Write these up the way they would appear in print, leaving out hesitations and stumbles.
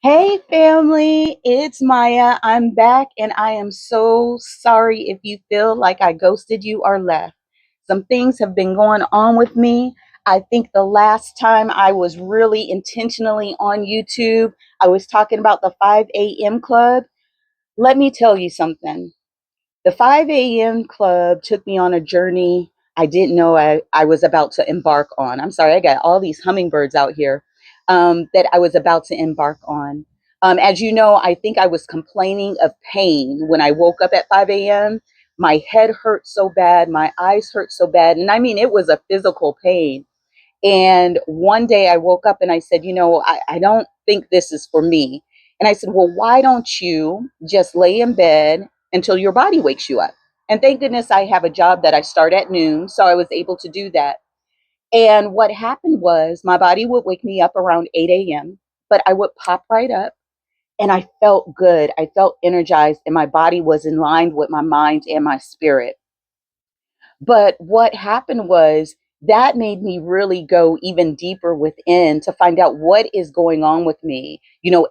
Hey family, it's Maya. I'm back and I am so sorry if you feel like I ghosted you or left. Some things have been going on with me. I think the last time I was really intentionally on YouTube, I was talking about the 5 a.m. club. Let me tell you something. The 5 a.m. club took me on a journey I didn't know I was about to embark on. I'm sorry, I got all these hummingbirds out here that I was about to embark on. As you know, I think I was complaining of pain when I woke up at 5 a.m. My head hurt so bad, my eyes hurt so bad. And I mean, it was a physical pain. And one day I woke up and I said, I don't think this is for me. And I said, well, why don't you just lay in bed until your body wakes you up? And thank goodness I have a job that I start at noon. So I was able to do that. And what happened was my body would wake me up around 8 a.m., but I would pop right up and I felt good. I felt energized and my body was in line with my mind and my spirit. But what happened was that made me really go even deeper within to find out what is going on with me.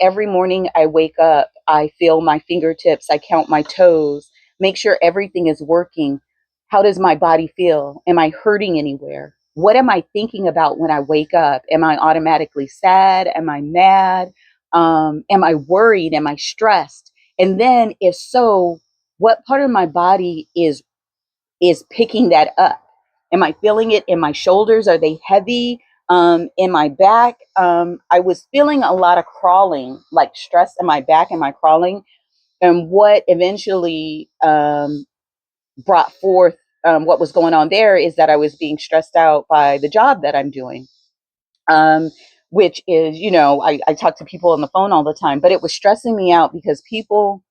Every morning I wake up, I feel my fingertips, I count my toes, make sure everything is working. How does my body feel? Am I hurting anywhere? What am I thinking about when I wake up? Am I automatically sad? Am I mad? Am I worried? Am I stressed? And then, if so, what part of my body is picking that up? Am I feeling it in my shoulders? Are they heavy? In my back? I was feeling a lot of crawling, like stress in my back and my crawling. And what eventually brought forth what was going on there is that I was being stressed out by the job that I'm doing. Um, which is, I talk to people on the phone all the time, but it was stressing me out because people,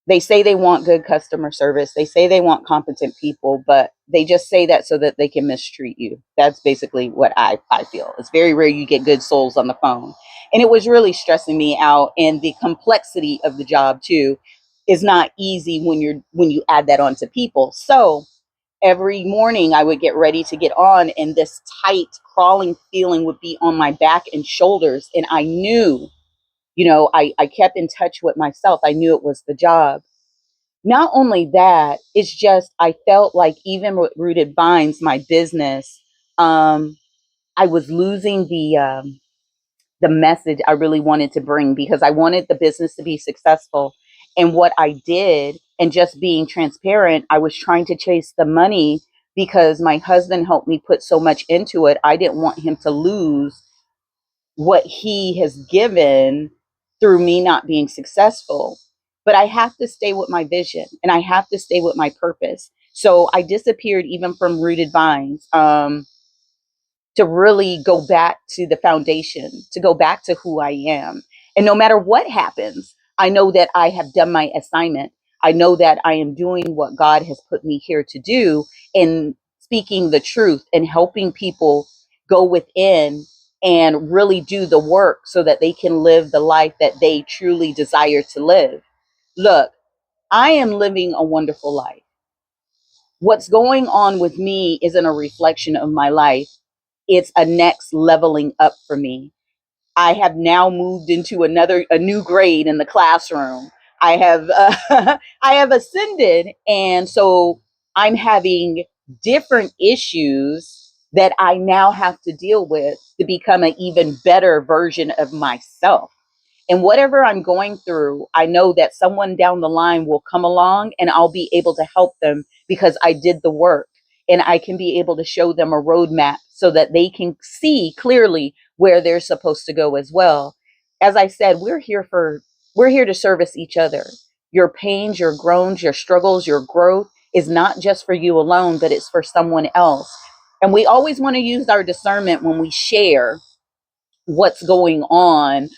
they say they want good customer service. They say they want competent people, but they just say that so that they can mistreat you. That's basically what I feel. It's very rare you get good souls on the phone. And it was really stressing me out. And the complexity of the job too is not easy when you add that onto people. So every morning I would get ready to get on and this tight crawling feeling would be on my back and shoulders. And I knew, I kept in touch with myself. I knew it was the job. Not only that, it's just I felt like even with Rooted Vines, my business, I was losing the message I really wanted to bring because I wanted the business to be successful. And what I did, and just being transparent, I was trying to chase the money because my husband helped me put so much into it. I didn't want him to lose what he has given through me not being successful. But I have to stay with my vision and I have to stay with my purpose. So I disappeared even from Rooted Vines, to really go back to the foundation, to go back to who I am. And no matter what happens, I know that I have done my assignment. I know that I am doing what God has put me here to do in speaking the truth and helping people go within and really do the work so that they can live the life that they truly desire to live. Look, I am living a wonderful life. What's going on with me isn't a reflection of my life, it's a next leveling up for me. I have now moved into a new grade in the classroom. I have I have ascended, and so I'm having different issues that I now have to deal with to become an even better version of myself. And whatever I'm going through, I know that someone down the line will come along and I'll be able to help them because I did the work, and I can be able to show them a roadmap so that they can see clearly where they're supposed to go as well. As I said, we're here to service each other. Your pains, your groans, your struggles, your growth is not just for you alone, but it's for someone else. And we always want to use our discernment when we share what's going on,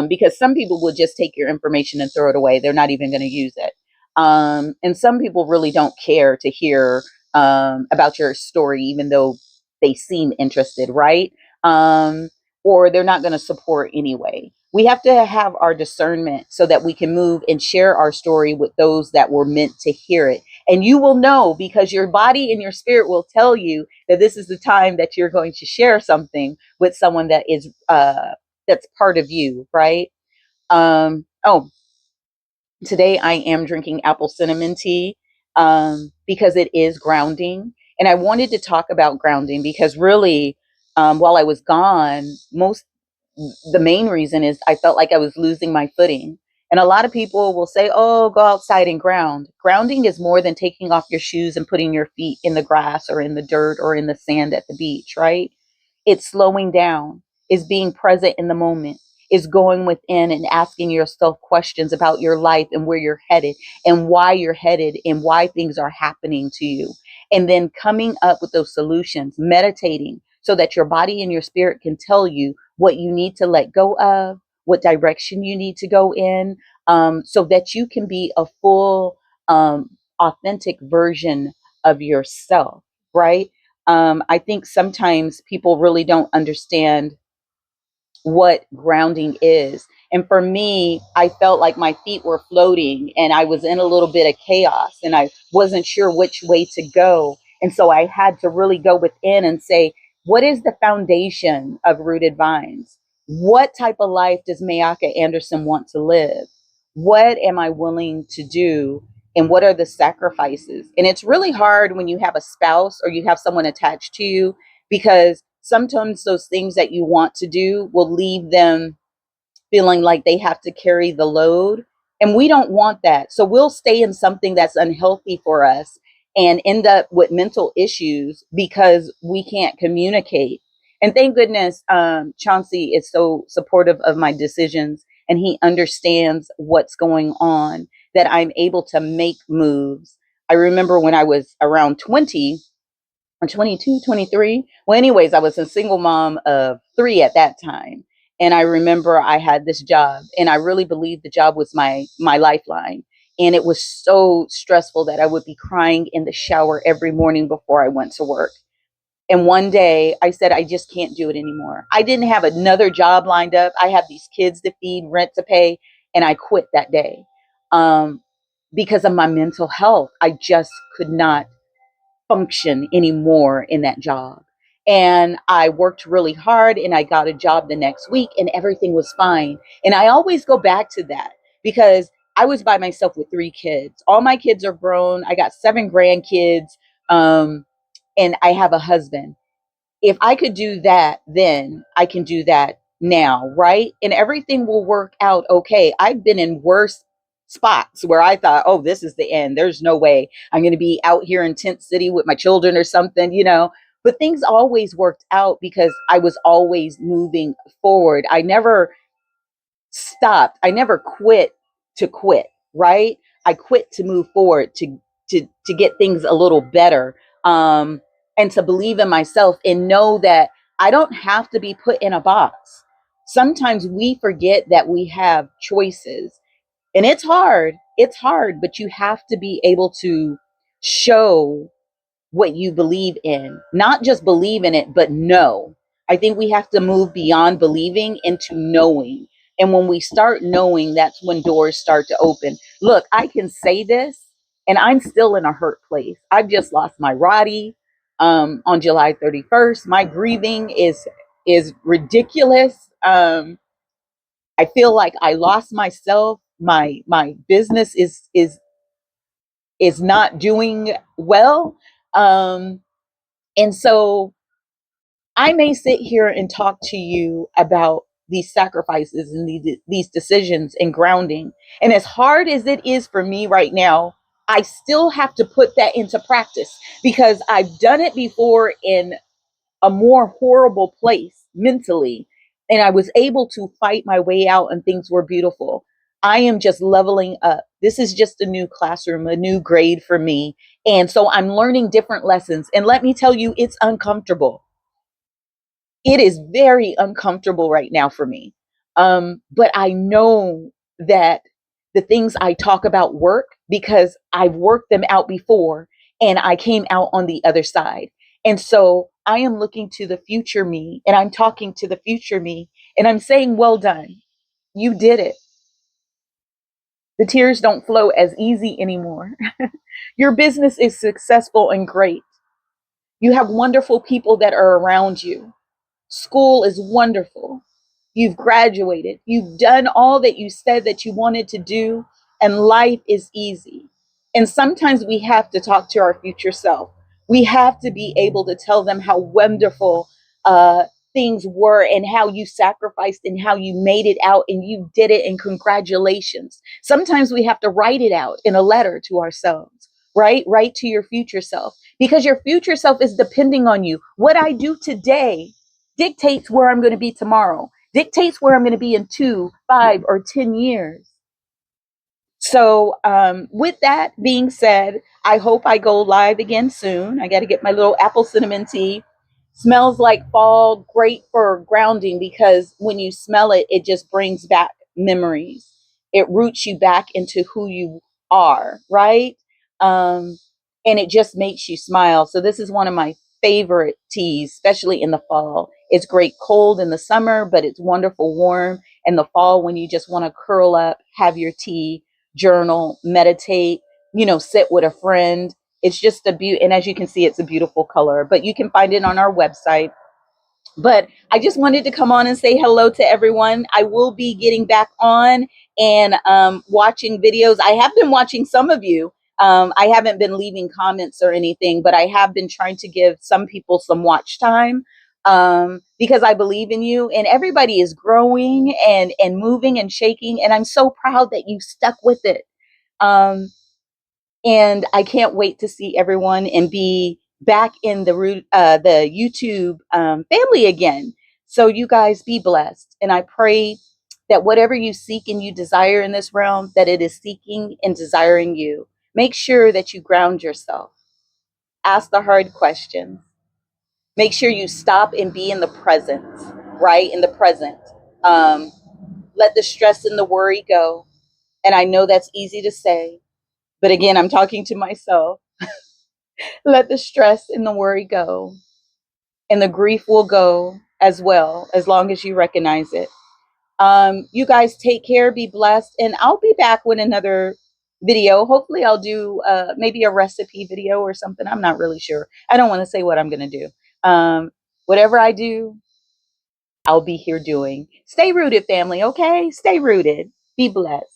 because some people will just take your information and throw it away. They're not even going to use it. And some people really don't care to hear about your story, even though they seem interested, right? Um, or they're not going to support anyway. We have to have our discernment so that we can move and share our story with those that were meant to hear it. And you will know because your body and your spirit will tell you that this is the time that you're going to share something with someone that is that's part of you, right? Oh, today I am drinking apple cinnamon tea because it is grounding. And I wanted to talk about grounding because really, while I was gone, the main reason is I felt like I was losing my footing. And a lot of people will say, oh, go outside and ground. Grounding is more than taking off your shoes and putting your feet in the grass or in the dirt or in the sand at the beach, right? It's slowing down, is being present in the moment, is going within and asking yourself questions about your life and where you're headed and why you're headed and why things are happening to you. And then coming up with those solutions, meditating so that your body and your spirit can tell you what you need to let go of, what direction you need to go in, so that you can be a full, authentic version of yourself, right? I think sometimes people really don't understand what grounding is. And for me, I felt like my feet were floating and I was in a little bit of chaos and I wasn't sure which way to go. And so I had to really go within and say, what is the foundation of Rooted Vines? What type of life does Mayaka Anderson want to live? What am I willing to do? And what are the sacrifices? And it's really hard when you have a spouse or you have someone attached to you because sometimes those things that you want to do will leave them feeling like they have to carry the load. And we don't want that. So we'll stay in something that's unhealthy for us and end up with mental issues because we can't communicate. And thank goodness, Chauncey is so supportive of my decisions and he understands what's going on, that I'm able to make moves. I remember when I was around 20, or 22, 23. Well, anyways, I was a single mom of three at that time. And I remember I had this job and I really believed the job was my lifeline. And it was so stressful that I would be crying in the shower every morning before I went to work. And one day I said, I just can't do it anymore. I didn't have another job lined up. I had these kids to feed, rent to pay, and I quit that day because of my mental health. I just could not function anymore in that job. And I worked really hard and I got a job the next week and everything was fine. And I always go back to that because I was by myself with three kids. All my kids are grown. I got seven grandkids, um, and I have a husband. If I could do that then, I can do that now, right? And everything will work out okay. I've been in worse spots where I thought, oh, this is the end. There's no way I'm going to be out here in Tent City with my children or something, you know. But things always worked out because I was always moving forward. I never stopped. I never quit to quit, right? I quit to move forward, to get things a little better, and to believe in myself and know that I don't have to be put in a box. Sometimes we forget that we have choices, and it's hard. It's hard, but you have to be able to show what you believe in, not just believe in it, but know. I think we have to move beyond believing into knowing. And when we start knowing, that's when doors start to open. Look, I can say this, and I'm still in a hurt place. I've just lost my Roddy on July 31st. My grieving is ridiculous. I feel like I lost myself. My business is not doing well. And so I may sit here and talk to you about these sacrifices and these decisions and grounding. And as hard as it is for me right now, I still have to put that into practice because I've done it before in a more horrible place mentally. And I was able to fight my way out and things were beautiful. I am just leveling up. This is just a new classroom, a new grade for me. And so I'm learning different lessons. And let me tell you, it's uncomfortable. It is very uncomfortable right now for me. But I know that the things I talk about work because I've worked them out before and I came out on the other side. And so I am looking to the future me and I'm talking to the future me and I'm saying, well done. You did it. The tears don't flow as easy anymore. Your business is successful and great. You have wonderful people that are around you. School is wonderful. You've graduated. You've done all that you said that you wanted to do, and life is easy. And sometimes we have to talk to our future self. We have to be able to tell them how wonderful uh, things were and how you sacrificed and how you made it out and you did it, and congratulations. Sometimes we have to write it out in a letter to ourselves, right? Write to your future self, because your future self is depending on you. What I do today dictates where I'm going to be tomorrow, dictates where I'm going to be in 2, 5, or 10 years. So, with that being said, I hope I go live again soon. I got to get my little apple cinnamon tea. Smells like fall, great for grounding, because when you smell it, it just brings back memories. It roots you back into who you are, right? Um, and it just makes you smile. So, this is one of my favorite teas, especially in the fall. It's great cold in the summer, but it's wonderful warm in the fall when you just want to curl up, have your tea, journal, meditate, sit with a friend. It's just a beauty. And as you can see, it's a beautiful color, but you can find it on our website. But I just wanted to come on and say hello to everyone. I will be getting back on and watching videos. I have been watching some of you. I haven't been leaving comments or anything, but I have been trying to give some people some watch time, because I believe in you, and everybody is growing and moving and shaking. And I'm so proud that you stuck with it. Um, and I can't wait to see everyone and be back in the YouTube family again. So you guys be blessed, and I pray that whatever you seek and you desire in this realm, that it is seeking and desiring you. Make sure that you ground yourself. Ask the hard questions. Make sure you stop and be in the present, right? In the present. Um, Let the stress and the worry go. And I know that's easy to say, but again, I'm talking to myself. Let the stress and the worry go, and the grief will go as well, as long as you recognize it. You guys take care, be blessed, and I'll be back with another video. Hopefully, I'll do maybe a recipe video or something. I'm not really sure. I don't want to say what I'm going to do. Whatever I do, I'll be here doing. Stay rooted, family, okay? Stay rooted. Be blessed.